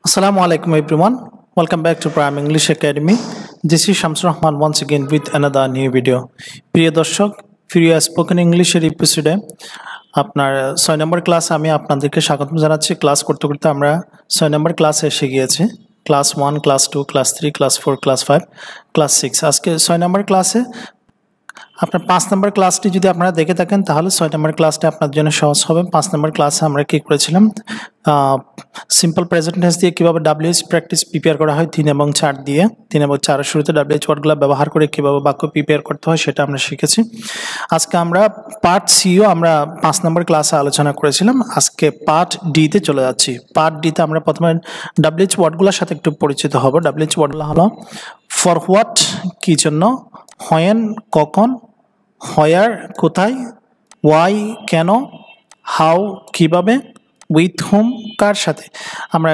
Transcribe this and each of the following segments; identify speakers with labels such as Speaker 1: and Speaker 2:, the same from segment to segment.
Speaker 1: Assalamu alaikum everyone. Welcome back to Prime English Academy. This is Shamsur Rahman once again with another new video. প্রিয় দর্শক, প্রিয় spoken ইংলিশের এপিসোডে আপনার 6 নম্বর ক্লাসে আমি আপনাদেরকে স্বাগতম জানাচ্ছি। ক্লাস করতে করতে আমরা 6 নম্বর ক্লাসে এসে গিয়েছি। Class 1, class 2, class 3, class 4, class 5, class 6। আজকে 6 নম্বর ক্লাসে আপনার 5 নম্বর ক্লাসটি যদি আপনারা দেখে থাকেন তাহলে 6 নম্বর ক্লাসটা আপনার জন্য সহজ হবে। 5 নম্বর ক্লাসে আমরা কি করেছিলাম, সিম্পল প্রেজেন্ট টেন্স দিয়ে কিভাবে WH প্র্যাকটিস প্রিপেয়ার করা হয় 3 এবং 4 দিয়ে। 3 এবং 4 এর শুরুতে WH ওয়ার্ডগুলো ব্যবহার করে কিভাবে বাক্য প্রিপেয়ার করতে হয় সেটা আমরা শিখেছি। আজকে আমরা পার্ট সিও আমরা 5 নম্বর ক্লাসে আলোচনা করেছিলাম। আজকে পার্ট ডি তে চলে যাচ্ছি। পার্ট ডি তে আমরা প্রথমে WH ওয়ার্ডগুলোর সাথে একটু পরিচিত হব। WH ওয়ার্ডগুলো হলো ফর হোয়াট কি জন্য, হোয়েন কখন, হোয়ার কোথায়, ওয়াই কেন, হাউ কিভাবে, উইথ হোম কার সাথে। আমরা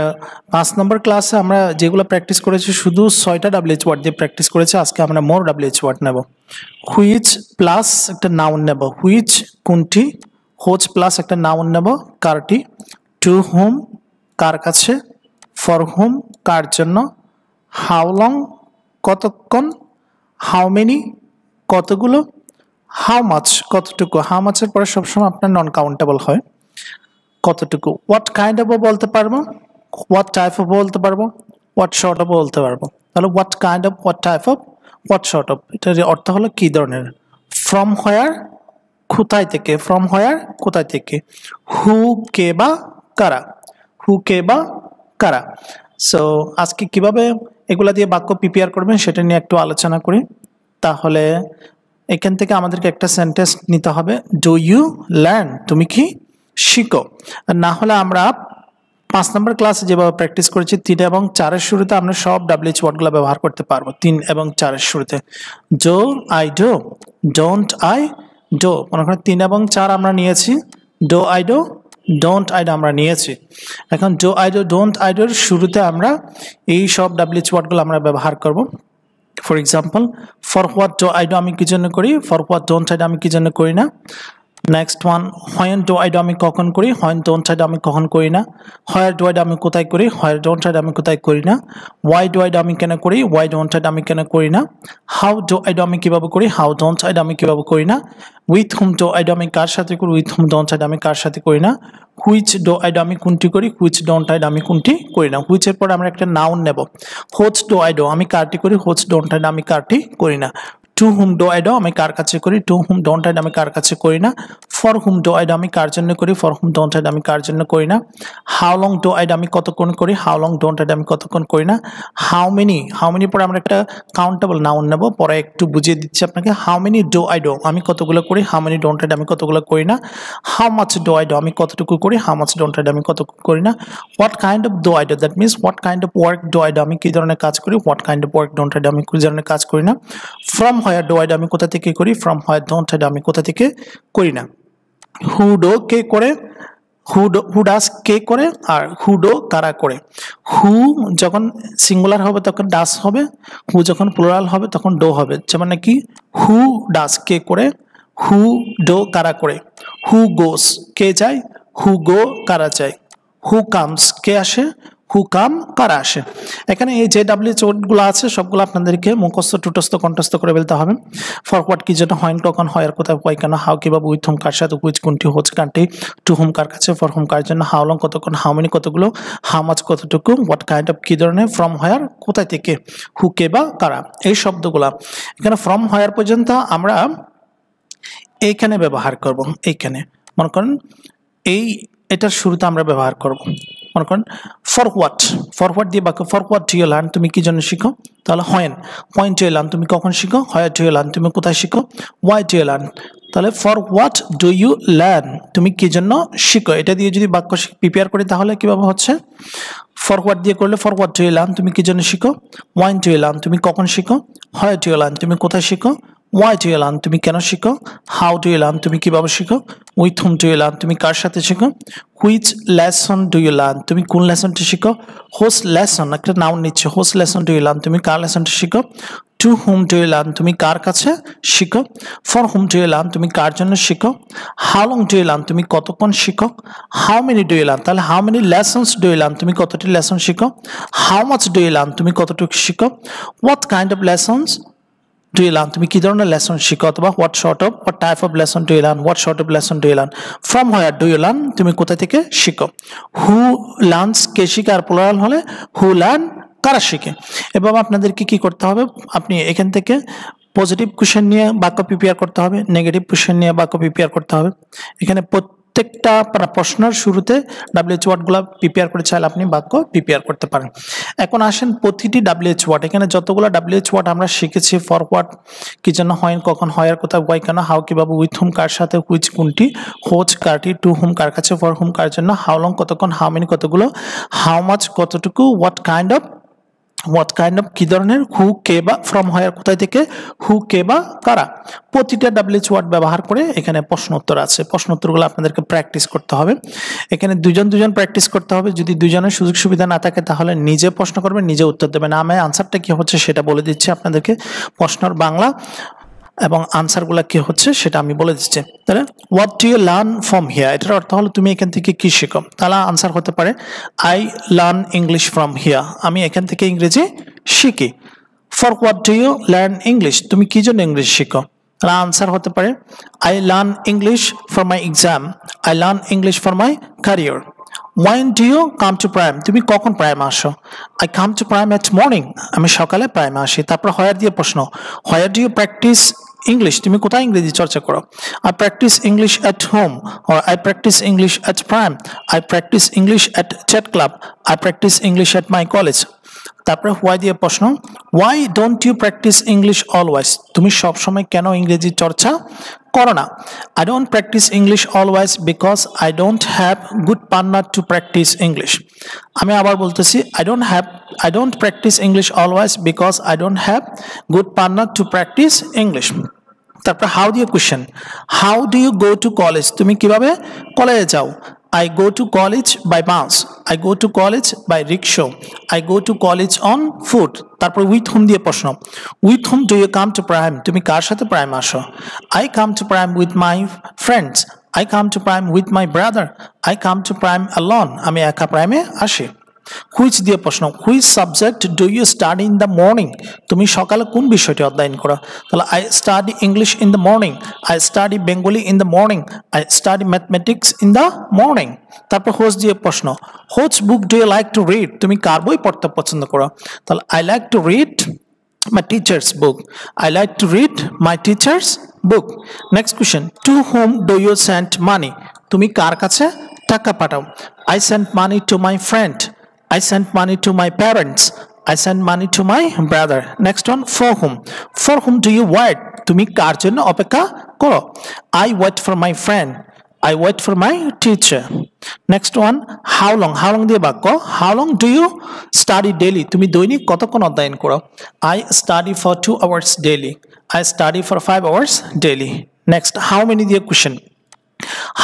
Speaker 1: 5 নম্বর ক্লাসে আমরা যেগুলো প্র্যাকটিস করেছি শুধু 6টা WH ওয়ার্ড দিয়ে প্র্যাকটিস করেছি। আজকে আমরা মোর WH ওয়ার্ড নেব। হুইচ প্লাস একটা নাউন নেব, হুইচ কোনটি, হোচ প্লাস একটা নাউন নেব কারটি, টু হোম কার কাছে, ফর হোম কার জন্য, হাউ লং কতক্ষণ, হাউ মেনি কতগুলো, হাউ মাচ কতটুকু। হাউ মাচের পরে সবসময় আপনার নন কাউন্টেবল হয়, কতটুকু। হোয়াট কাইন্ড অফ বলতে পারবো, হোয়াট টাইপ অফ বলতে পারবো, হোয়াট শর্ট অফ বলতে পারবো। তাহলে what kind of, what type of, what short of, এটার অর্থ হলো কি ধরনের। ফ্রম হোয়ার কোথায় থেকে, ফ্রম হোয়ার কোথায় থেকে। হু কে বা কারা, হু কে বা কারা। সো আজকে কিভাবে এগুলা দিয়ে বাক্য প্রিপেয়ার করবেন সেটা নিয়ে একটু আলোচনা করি। তাহলে এখান থেকে আমাদেরকে একটা সেন্টেন্স নিতে হবে, ডু ইউ লার্ন, তুমি কি শিখো। না হলে আমরা 5 নম্বর ক্লাসে যেভাবে প্র্যাকটিস করেছি 3 এবং 4 এর শুরুতে আমরা সব WH ওয়ার্ডগুলো ব্যবহার করতে পারবো। 3 এবং 4 এর শুরুতে do I do, don't I do. মনে করেন 3 এবং 4 আমরা নিয়েছি, do I do, don't I do আমরা নিয়েছি। এখন do I do, don't I ডোর শুরুতে আমরা এই সব WH ওয়ার্ডগুলো আমরা ব্যবহার করব। For example, for what do I do আমি কি জন্য করি, for what don't I do আমি কি জন্য করি না। Next one, when do I do আমি কখন করি, হোয়েন ডোন্ট আই ডো আমি কখন করি না। হোয়ার ডো আই ডো আমি কোথায় করি, হোয়ার ডোন্ট আই ডো আমি কোথায় করি না। ওয়াই ডো আই ডো আমি কেন করি, ওয়াই ডোন্ট আই ডো আমি কেন করি না। হাউ ডো আই ডো আমি কিভাবে করি, হাউ ডোন্ট আই ডো আমি কিভাবে করি না। With whom do I do আমি কার সাথে করি, with whom don't I do আমি কার সাথে করি না। হুইচ ডো আই ডো আমি কোনটি করি, হুইচ ডোন্ট আই ডো আমি কোনটি করি না। হুইচের পর আমরা একটা নাউন নেব। হোচ ডো আই ডো আমি কারটি করি, হোচ ডোন্ট আই ডো আমি কারটি করি না। To whom do I do আমি কার কাছে করি, to whom don't I do আমি কার কাছে করি না। For whom do I do আমি কার জন্য করি, for whom don't I do আমি কার জন্য করি না। How long do I do আমি কতক্ষণ করি, how long don't I do আমি কতক্ষণ করি না। হাউ মেনি, হাউ মেনি পরে আমরা একটা কাউন্টেবল নাউন নেব, পরে একটু বুঝিয়ে দিচ্ছি আপনাকে। How many do I do আমি কতগুলো করি, how many don't I do আমি কতগুলো করি না। How much do I do আমি কতটুকু করি, how much don't I do আমি কতটুকু করি না। What kind of do I do, that means what kind of work do I do আমি কি ধরনের কাজ করি, what kind of work don't I do আমি কি ধরনের কাজ করি না। From where do I do আমি কোথা থেকে করি, from where don't I do আমি কোথা থেকে করি না। হু ডো কে করে, হু ডাস কে করে, আর হু ডো কারা করে। হু যখন সিঙ্গুলার হবে তখন ডাস হবে, হু যখন প্লুরাল হবে তখন ডো হবে। যেমন নাকি হু ডাস কে করে, হু ডো কারা করে। হু গোস কে যায়, হু গো কারা যায়। হু কামস কে আসে, হু কাম কারা আসে। এখানে এই যে WH ওয়ার্ডগুলো আছে সবগুলো আপনাদেরকে মুখস্থ টুটস্থ কণ্ঠস্থ করে ফেলতে হবে। ফর হোয়াট কি জন্য, হোয়েন কখন, হোয়ার কোথায়, হোয়াই কেন, হাউ কিভাবে, উইথ হোম কার সাথে, হুইচ কোনটি, হোচ কান্টি, টু হোম কার কাছে, ফর হোম কার জন্য, হাউ লং কতক্ষণ, হাউ মেনি কতগুলো, হাউ মাচ কতটুকু, হোয়াট কাইন্ড অফ কি ধরনের, ফ্রম হোয়ার কোথায় থেকে, হু কে বা কারা। এই শব্দগুলা এখানে ফ্রম হোয়ার পর্যন্ত আমরা এইখানে ব্যবহার করব। এইখানে মনে করেন এটার শুরুতে আমরা ব্যবহার করব। মনে করেন ফর হোয়াট দিয়ে বাক্য, for what do you learn তুমি কি জন্য শিখো। তাহলে হোয়েন ডু ইউ লার্ন তুমি কখন শিখো, হোয়ার ডু ইউ লার্ন তুমি কোথায় শিখো, ওয়াই ডু ইউ লার্ন। তাহলে for what do you learn তুমি কি জন্য শিখো। এটা দিয়ে যদি বাক্য প্রিপেয়ার করি তাহলে কিভাবে হচ্ছে, ফর হোয়াট দিয়ে করলে for what do you learn তুমি কি জন্য শিখো, ওয়াই ডু ইউ লার্ন তুমি কখন শিখো, হোয়ার ডু ইউ লার্ন তুমি কোথায় শিখো, ওয়াই ডু ইউ লার্ন তুমি কেন শিখো, হাউ ডু ইউ লার্ন তুমি কিভাবে শিখো, with whom do you learn তুমি কার সাথে শিখো, which lesson do you learn তুমি কোন লেসনটি শিখো, হোস লেসন একটা নাউন নিচ্ছে, whose lesson do you learn তুমি কার লেসনটি শিখো, to whom do you learn, তুমি কার কাছে শিখো। For whom do you learn, তুমি কার জন্য শিখো। How long do you learn, তুমি কতক্ষণ শিখো। How many do you learn, তাহলে how many lessons do you learn, তুমি কতটি লেসন শিখো। How much do you learn, তুমি কতটুকু শিখো। What kind of lessons do you learn, তুমি কি ধরনের লেসন শিখো, অথবা what type of lesson do you learn, what sort of lesson do you learn. From where do you learn, তুমি কোথা থেকে শিখো। হু লার্নস, কে শিখে, আর প্লুরাল হলে হু লার্ন, কারা শিখে। এবং আপনাদেরকে কি করতে হবে, আপনি এখান থেকে পজিটিভ কোশ্চেন নিয়ে বাক্য প্রিপেয়ার করতে হবে, নেগেটিভ কোশ্চেন নিয়ে বাক্য প্রিপেয়ার করতে হবে। এখানে প্রত্যেকটা প্রশ্নের শুরুতে WH ওয়ার্ডগুলো প্রিপেয়ার করে চাইলে আপনি বাক্য প্রিপেয়ার করতে পারেন। এখন আসেন প্রতিটি WH ওয়ার্ড, এখানে যতগুলো WH ওয়ার্ড আমরা শিখেছি, ফর হোয়াট কি জন্য হয়, কখন হয়, আর কোথায়, ওয়াই কেন, হাউ কিভাবে, উইথ হুম কার সাথে, হুইচ কোনটি, হোচ কারটি, টু হুম কার কাছে, ফর হুম কার জন্য, হাউ লং কতক্ষণ, হাউ মেনি কতগুলো, হাউ মাচ কতটুকু, হোয়াট কাইন্ড অফ কি ধরনের, হু কে বা, ফ্রম হোয়ার কোথায় থেকে, হু কে বা কারা। প্রতিটা WH ওয়ার্ড ব্যবহার করে এখানে প্রশ্ন উত্তর আছে। প্রশ্ন উত্তরগুলো আপনাদেরকে প্র্যাকটিস করতে হবে। এখানে দুজন প্র্যাকটিস করতে হবে। যদি দুজনের সুযোগ সুবিধা না থাকে তাহলে নিজে প্রশ্ন করবেন, নিজে উত্তর দেবেন। আমি আনসারটা কি হচ্ছে সেটা বলে দিচ্ছি আপনাদেরকে, প্রশ্নের বাংলা এবং আনসারগুলো কি হচ্ছে সেটা আমি বলে দিচ্ছি। তাহলে what do you learn from here, এটার অর্থ হলো তুমি এখান থেকে কি শিখো। তাহলে আনসার হতে পারে I learn English from here, আমি এখান থেকে ইংরেজি শিখি। For what do you learn English, তুমি কি জন্য ইংলিশ শিখো। তাহলে আনসার হতে পারে I learn English for my exam, I learn English for my career. When do you come to prime, তুমি কখন প্রাইমে আসো। I come to prime at morning, আমি সকালে প্রাইমে আসি। তারপর হোয়ার দিয়ে প্রশ্ন, where do you practice English, তুমি কোথায় ইংরেজি চর্চা করো। I practice English at home, or I practice English at prime, I practice English at chat club, I practice English at my college। তারপরে হোয়াই দিয়ে প্রশ্ন, why don't you practice English always, তুমি সবসময় কেন ইংরেজি চর্চা করো না। I don't practice English always because I don't have good partner to practice English. আমি আবার বলতেছি, I don't practice English always because I don't have good partner to practice English. তারপর হাউ দিয়ে question, how do you go to college, তুমি কিভাবে কলেজে যাও। I go to college by bus, I go to college by rickshaw, I go to college on foot। তারপর with whom দিয়ে প্রশ্ন, with whom do you come to prime, তুমি কার সাথে প্রাইম আসো। I come to prime with my friends, I come to prime with my brother, I come to prime alone, আমি একা প্রাইমে আসি। হুইচ দিয়ে প্রশ্ন, which subject do you study in the morning, তুমি সকালে কোন বিষয়টি অধ্যয়ন করো। তাহলে I study English in the morning, I study Bengali in the morning, I study mathematics in the morning. তারপর হোচ দিয়ে প্রশ্ন, which book do you like to read, তুমি কার বই পড়তে পছন্দ করো। তাহলে I like to read my teacher's book, I like to read my teacher's book। Next question, to whom do you send money, তুমি কার কাছে টাকা পাঠাও। I send money to my friend, I send money to my parents, I send money to my brother। Next one, for whom do you wait, তুমি কার জন্য অপেক্ষা করো। I wait for my friend, I wait for my teacher। Next one, how long দিয়ে বাক্য, how long do you study daily, তুমি দৈনিক কতক্ষণ অধ্যয়ন করো। I study for 2 hours daily, I study for 5 hours daily। Next, how many দিয়ে question,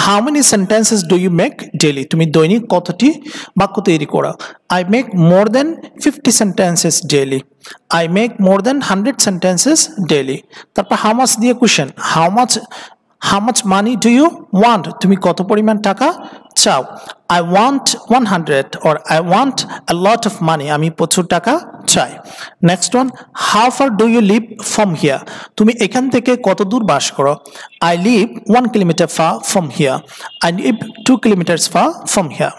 Speaker 1: how many sentences do you make daily, তুমি দৈনিক কতটি বাক্য তৈরি করো। I make more than 50 sentences daily, I make more than 100 sentences daily। তারপর how much দিয়ে question, how much money do you want, তুমি কত পরিমাণ টাকা চাও। I want 100 or I want a lot of money, আমি প্রচুর টাকা চাই। Next one, how far do you live from here, তুমি এখান থেকে কত দূর বাস করো। I live 1 kilometer far from here, I live 2 kilometers far from here।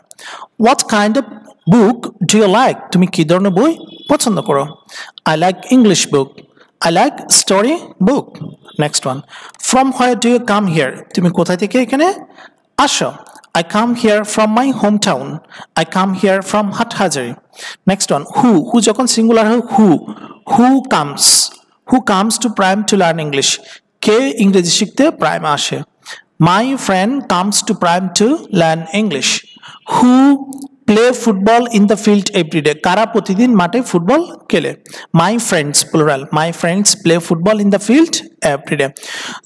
Speaker 1: What kind of book do you like, তুমি কি ধরনের বই পছন্দ করো। I like English book, I like story book। Next one, from where do you come here, তুমি কোথায় থেকে এখানে আসো। I come here from my hometown, I come here from Hathazari। Next one, who যখন সিঙ্গুলার হয়, who comes to prime to learn English, কে ইংরেজি শিখতে প্রাইমে আসে। My friend comes to prime to learn English। Who play football in the field every day, কারা প্রতিদিন মাঠে football খেলে। My friends plural, my friends play football in the field every day।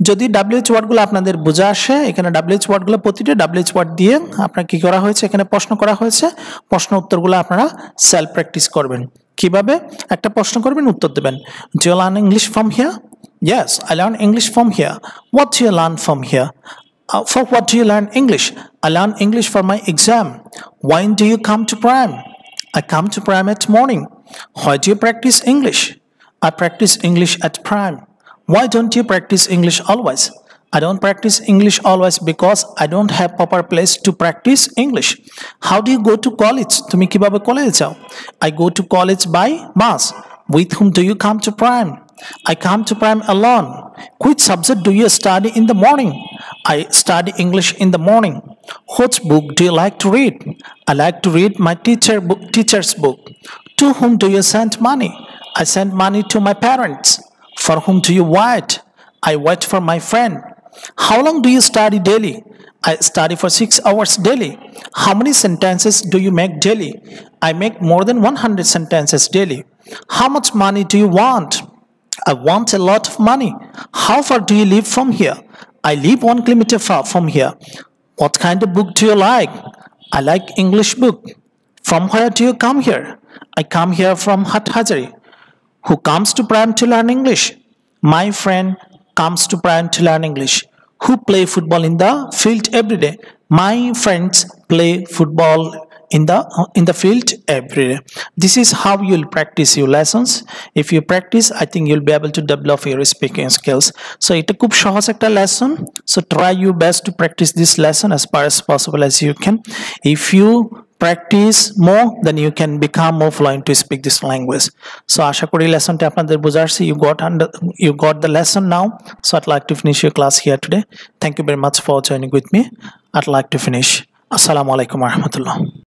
Speaker 1: যদি WH ওয়ার্ডগুলো আপনাদের বোঝা আসে, এখানে WH ওয়ার্ডগুলো প্রতিটা WH ওয়ার্ড দিয়ে আপনার কি করা হয়েছে, এখানে প্রশ্ন করা হয়েছে, প্রশ্ন উত্তরগুলো আপনারা সেলফ প্র্যাকটিস করবেন। কিভাবে একটা প্রশ্ন করবেন উত্তর দেবেন Do you learn English from here? Yes, I learn English from here. What do you learn from here? For what do you learn English? I learn English for my exam. When do you come to Prime? I come to Prime at morning. Why do you practice English? I practice English at Prime. Why don't you practice English always? I don't practice English always because I don't have proper place to practice English. How do you go to college? তুমি কিভাবে কলেজে যাও? I go to college by bus. With whom do you come to Prime? I come to Prime alone. Which subject do you study in the morning? I study English in the morning. Which book do you like to read? I like to read my teacher's book. To whom do you send money? I send money to my parents. For whom do you wait? I wait for my friend. How long do you study daily? I study for 6 hours daily. How many sentences do you make daily? I make more than 100 sentences daily. How much money do you want? I want a lot of money. How far do you live from here? I live 1 kilometer far from here. What kind of book do you like? I like English book. From where do you come here? I come here from Hathazari. Who comes to Prime to learn English? My friend comes to Prime to learn English. Who play football in the field every day? My friends play football in the field every day. This is how you'll practice your lessons. If you practice, I think you'll be able to develop your speaking skills. So এটা খুব সহজ একটা lesson. So try your best to practice this lesson as far as possible as you can. If you practice more, then you can become more fluent to speak this language. So আশা করি লেসনটা আপনাদের বুঝাচ্ছি. You got the lesson now. So I'd like to finish your class here today. Thank you very much for joining with me. I'd like to finish. Assalamu alaikum warahmatullah.